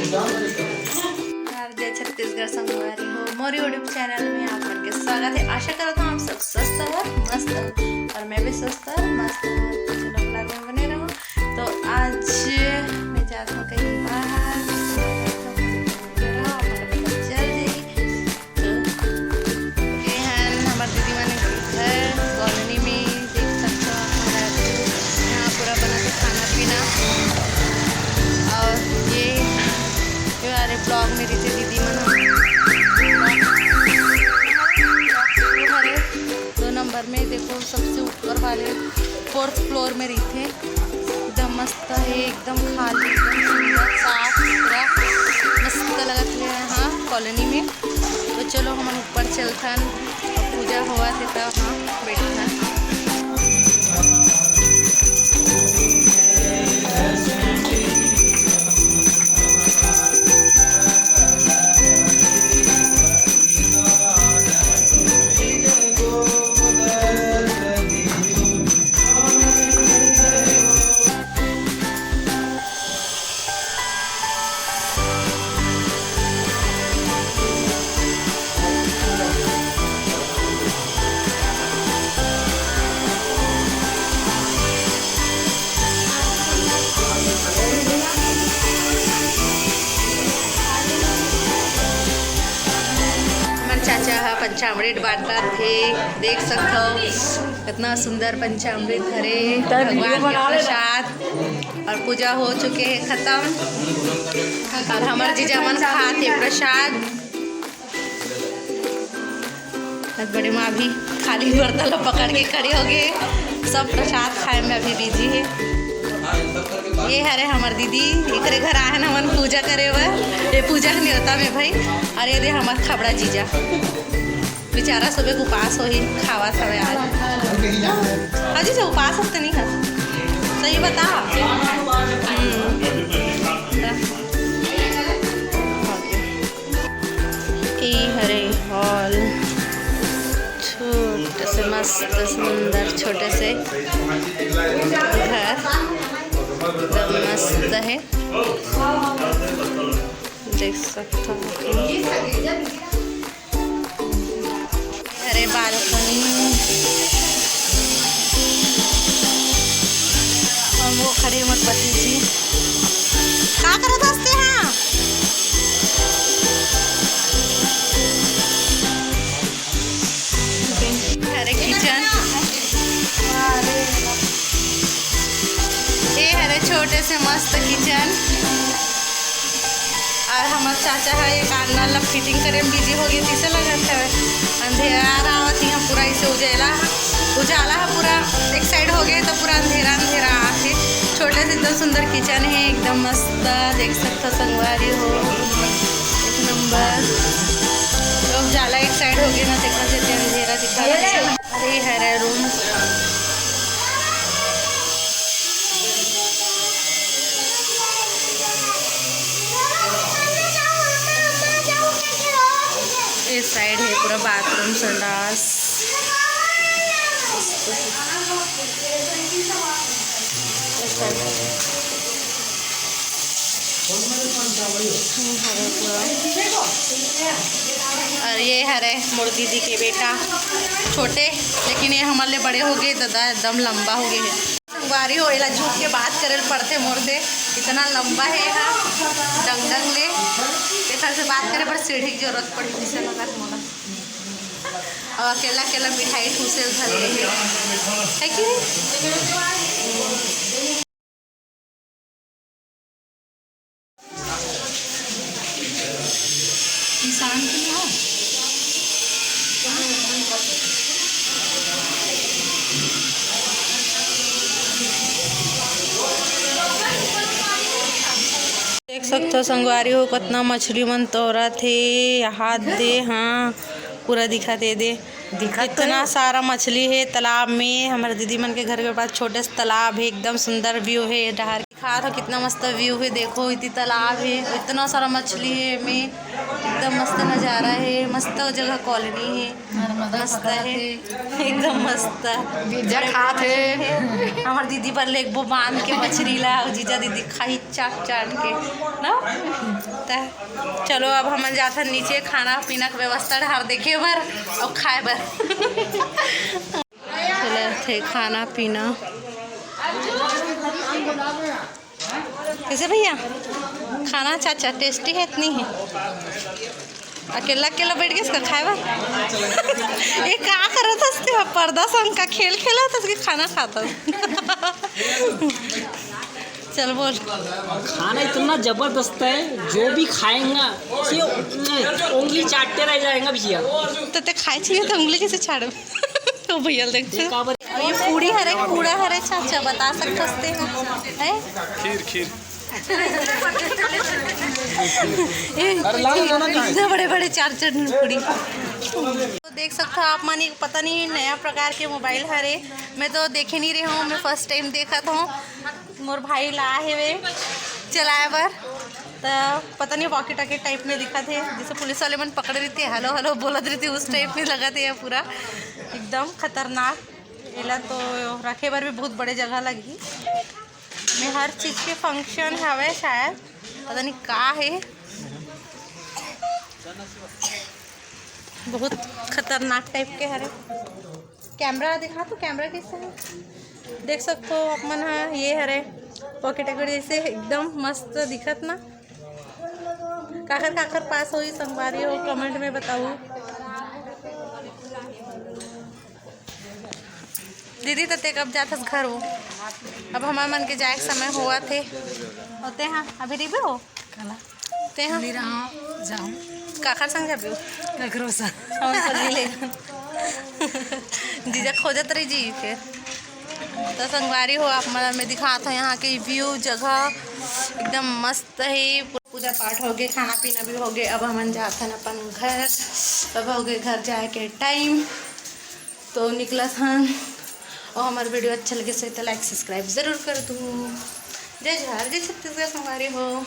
जय छत्तीसगढ़ संगवारी हो मोर यूट्यूब चैनल में आप सबके स्वागत है। आशा करता हूँ आप सब स्वस्थ और मस्त हो और मैं भी स्वस्थ और मस्त हूँ। तो चलो ब्लॉग में बने रहो। तो आज मैं जाता हूँ कहीं बाहर, हमारे दीदी माने घर कॉलोनी में देख सकते हो। हमारा यहाँ पूरा बना के खाना पीना और ये अरे ब्लॉग में रहते दीदी मन हरे 2 नंबर में देखो सबसे ऊपर वाले 4th फ्लोर में रहते। एकदम मस्त है, एकदम खाली, एकदम सुंदर साफ सुथरा मस्त लगत है यहाँ कॉलोनी में। तो चलो हम ऊपर चलथन और पूजा हुआ थे तब हाँ बैठथन। चाचा पंचामृत बांटा थे, देख सकते हो कितना सुंदर पंचामृत हरे भगवान के प्रसाद। और पूजा हो चुके हैं खत्म और हमारे जीजा मन खाते प्रसाद। बड़े माँ भी खाली बर्तन पकड़ के खड़े हो गए, सब प्रसाद खाए में अभी बिजी है। ये हरे हमार दीदी एकरे घर आए ना मन पूजा करे हुए। ये पूजा नहीं होता में भाई। अरे ये हमार खबड़ा जीजा बेचारा सुबह को उपास हो ही खावा था आज। अजी से उपास होते नहीं है, सही बता। ये हरे हॉल छोटे से मस्त सुंदर छोटे से घर मस्त है, देख सकते हो। अरे बालकनी और वो खड़े मत पति जी क्या कर दस्ते हैं। अरे किचन ये हरे छोटे से मस्त किचन। और हमारे चाचा है एक आना फिटिंग करे में बिजी हो गई थी से लगा था अंधेरा रहा थी पूरा इसे उजाला है पूरा एक साइड हो गया तो पूरा अंधेरा अंधेरा आके छोटे से एकदम सुंदर किचन है एकदम मस्त देख सकते हो। संगवारी हो एक नंबर तो उजाला एक साइड हो गया ना देखा देते अंधेरा दिखा। अरे हरे रूम इस साइड है पूरा बाथरूम संडास। और ये हरे मोर दीदी के बेटा छोटे लेकिन ये हमारे लिए बड़े हो गए दादा एकदम लंबा हो गए है। संगवारी हो एला झूठ के बात करे पड़ते मोर दे इतना लंबा है यहाँ डंग डंग ले देखा से बात करे पर सीढ़ी की जरूरत पड़ी जिसे लगा मोला। और अकेला अकेला मिठाई ठूसे उधर है कि इंसान के लिए हो। देख सकते हो संगवारी हो कितना मछली मन तोरा थे हाथ दे हाँ पूरा दिखा दे इतना सारा मछली है तालाब में। हमारे दीदी मन के घर के पास छोटे से तालाब है, एकदम सुंदर व्यू है। डहार दिखा था कितना मस्त व्यू है, देखो इतनी तालाब है इतना सारा मछली है में एकदम मस्त नज़ारा है, मस्त जगह कॉलोनी है, मस्त है एकदम मस्त। पिज्जा खाते हमार दीदी पर ले वो बांध के मछली ला और जीजा दीदी खाई चाट चाट के ना। तो चलो अब हम जाते नीचे खाना पीना के व्यवस्था ढार देखे बर और खाए बर। चलो थे खाना पीना कैसे भैया खाना चाचा टेस्टी है इतनी है। अकेला अकेला बैठ के इसका खाए बार ये क्या कर था इसके पर्दा संग का खेल खेला था इसके खाना खाता। चल बोल खाना इतना जबरदस्त है, जो भी खाएंगा उंगली चाटते रह जाएगा भैया। तो ते खाए चाहिए तो उंगली कैसे छाड़ो। तो भैया देखते ये पूड़ी हरे पूड़ा हरे चाचा बता सकते हैं खीर खीर इतने बड़े बड़े चार पूड़ी। तो देख सकते हो आप मानी पता नहीं नया प्रकार के मोबाइल हरे, मैं तो देखे नहीं रही हूँ, मैं फर्स्ट टाइम देखा था। मोर भाई ला है वे चलाए बर तो पता नहीं वॉकी टॉकी टाइप में दिखा थे, जैसे पुलिस वाले मन पकड़ रही थी हेलो हेलो बोलत रही थी उस टाइप में लगा थे। पूरा एकदम खतरनाक एला तो रखे बर भी बहुत बड़े जगह लगी। में हर चीज़ के फंक्शन हवे शायद पता नहीं का है, बहुत खतरनाक टाइप के हरे। कैमरा दिखा तो कैमरा कैसे है देख सकते हो आप मन। हाँ ये हरे पॉकेट जैसे एकदम मस्त दिखत ना। काकर काकर पास हो संगवारी हो कमेंट में बताओ। दीदी तो ते कब जाथस घर हो, अब हमारे मन के जाए के समय हुआ थे होते हाँ अभी रिबे हो ते हाँ जाऊँ काकर संग जाबे ककरो सा जीजा खोजत रही जी। फिर तो संगवारी हो आप मतलब मैं दिखाता हूँ यहाँ के व्यू जगह एकदम मस्त है। पूजा पाठ हो गए खाना पीना भी हो गए, अब हम जाते हैं अपन घर। अब हो गए घर जाए के टाइम तो निकला था। और हमारा वीडियो अच्छा लगे तो लाइक सब्सक्राइब ज़रूर कर दूँ। जय जय छत्तीसगढ़ संगवारी हो।